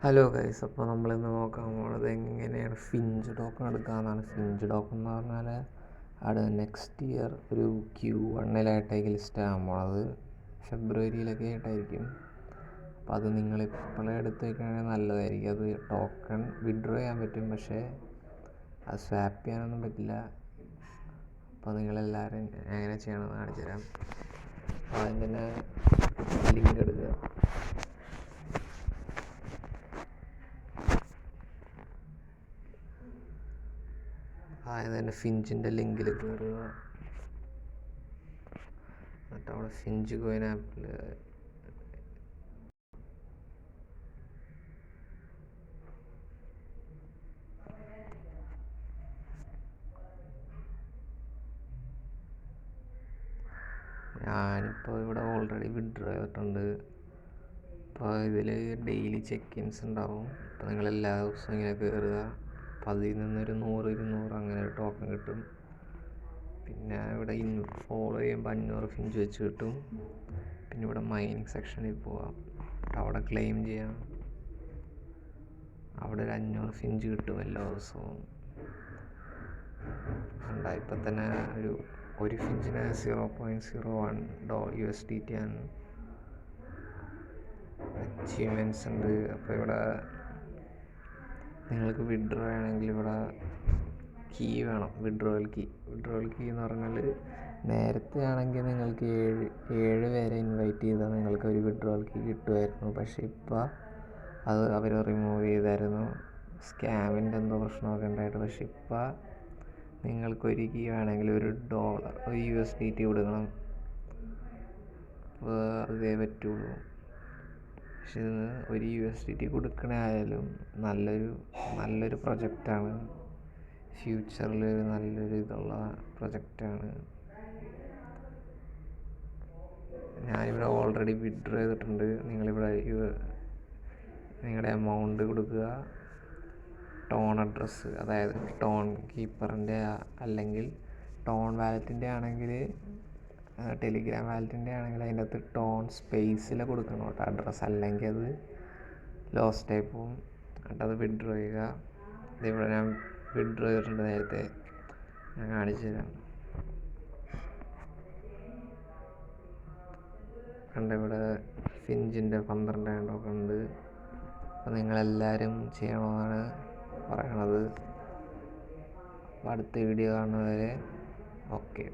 Hello guys, അപ്പോൾ നമ്മളിന്ന് നോക്കാൻ പോകുന്നത് എങ്ങനെയാണ് ഫിഞ്ച് ടോക്കൺ എടുക്കാമെന്നാണ്. ഫിഞ്ച് ടോക്കൺ എന്ന് പറഞ്ഞാൽ അവിടെ നെക്സ്റ്റ് ഇയർ ഒരു Q1-ലായിട്ടായിരിക്കും ലിസ്റ്റ് ആകാൻ പോണത്. ഫെബ്രുവരിയിലൊക്കെ ആയിട്ടായിരിക്കും. അപ്പോൾ അത് നിങ്ങളിപ്പോഴേ എടുത്ത് വയ്ക്കുകയാണെങ്കിൽ നല്ലതായിരിക്കും. അത് ടോക്കൺ വിഡ്രോ ചെയ്യാൻ പറ്റും, പക്ഷേ അത് സ്വാപ്പ് ചെയ്യാനൊന്നും പറ്റില്ല. അപ്പോൾ നിങ്ങളെല്ലാവരും എങ്ങനെ ചെയ്യണമെന്ന് കാണിച്ചു തരാം. ആദ്യം തന്നെ ലിങ്ക് എടുക്കുക. ആദ്യം തന്നെ ഫിഞ്ചിൻ്റെ ലിങ്കിൽ കയറുക. എന്നിട്ട് അവിടെ ഫിഞ്ച് കോയിൻ ആപ്പിൽ ഞാനിപ്പോൾ ഇവിടെ ഓൾറെഡി വിഡ്രോ ചെയ്തിട്ടുണ്ട്. അപ്പോൾ ഇതിൽ ഡെയിലി ചെക്ക്-ഇൻസ് ഉണ്ടാവും. അപ്പോൾ നിങ്ങൾ എല്ലാ ദിവസവും ഇങ്ങനെ കയറുക. അപ്പോൾ അതിൽ നിന്നൊരു 100-200 അങ്ങനെ ഒരു ടോക്കൺ കിട്ടും. പിന്നെ ഇവിടെ ഫോളോ ചെയ്യുമ്പോൾ 500 ഫിഞ്ച് വെച്ച് കിട്ടും. പിന്നെ ഇവിടെ മൈനിങ് സെക്ഷനിൽ പോവാം. അവിടെ ക്ലെയിം ചെയ്യാം. അവിടെ ഒരു 500 ഫിഞ്ച് കിട്ടും എല്ലാ ദിവസവും. ഇപ്പം തന്നെ ഒരു ഫിഞ്ചിന് $0.01 USDT ആണ് അച്ചീവ്മെൻറ്റ്സ് ഉണ്ട്. അപ്പോൾ ഇവിടെ നിങ്ങൾക്ക് വിഡ്രോ ആണെങ്കിൽ ഇവിടെ കീ വേണം. വിഡ്രോവൽ കീ എന്ന് പറഞ്ഞാൽ നേരത്തെ ആണെങ്കിൽ നിങ്ങൾക്ക് 7 പേരെ ഇൻവൈറ്റ് ചെയ്താൽ നിങ്ങൾക്ക് ഒരു വിഡ്രോവൽ കീ കിട്ടുമായിരുന്നു. പക്ഷേ ഇപ്പോൾ അത് അവർ റിമൂവ് ചെയ്തായിരുന്നു. സ്കാമിൻ്റെ എന്തോ പ്രശ്നമൊക്കെ ഉണ്ടായിട്ട്. പക്ഷെ ഇപ്പോൾ നിങ്ങൾക്കൊരു കീ വേണമെങ്കിൽ $1 USDT കൊടുക്കണം. അപ്പോൾ അതേ പറ്റുള്ളൂ. പക്ഷെ ഒരു USDT കൊടുക്കണ ആയാലും നല്ലൊരു പ്രൊജക്റ്റാണ്. ഫ്യൂച്ചറിൽ നല്ലൊരു ഇതുള്ള പ്രൊജക്റ്റാണ്. ഞാനിവിടെ ഓൾറെഡി വിഡ്രോ ചെയ്തിട്ടുണ്ട്. നിങ്ങളിവിടെ നിങ്ങളുടെ എമൗണ്ട് കൊടുക്കുക. ടോൺ അഡ്രസ്സ്, അതായത് ടോൺ കീപ്പറിൻ്റെ അല്ലെങ്കിൽ ടോൺ വാലറ്റിൻ്റെ ആണെങ്കിൽ, ടെലിഗ്രാം വാലറ്റിൻ്റെ ആണെങ്കിൽ അതിൻ്റെ അകത്ത് ടോൺ സ്പേസിൽ കൊടുക്കണം കേട്ടോ അഡ്രസ്സ്. അല്ലെങ്കിൽ അത് ലോസ്റ്റ് ആയി പോകും. എന്നിട്ട് അത് വിഡ്രോ ചെയ്യുക. ഇതിവിടെ ഞാൻ വിഡ്രോ ചെയ്തിട്ടുണ്ട് നേരത്തെ. ഞാൻ കാണിച്ചു തരാം. കണ്ട ഇവിടെ ഫിഞ്ചിൻ്റെ 12 ടോക്കൺ ഉണ്ട്. അപ്പോൾ നിങ്ങളെല്ലാവരും ചെയ്യണമെന്നാണ് പറയണത്. അപ്പോൾ അടുത്ത വീഡിയോ കാണുന്നവരെ ഓക്കെ.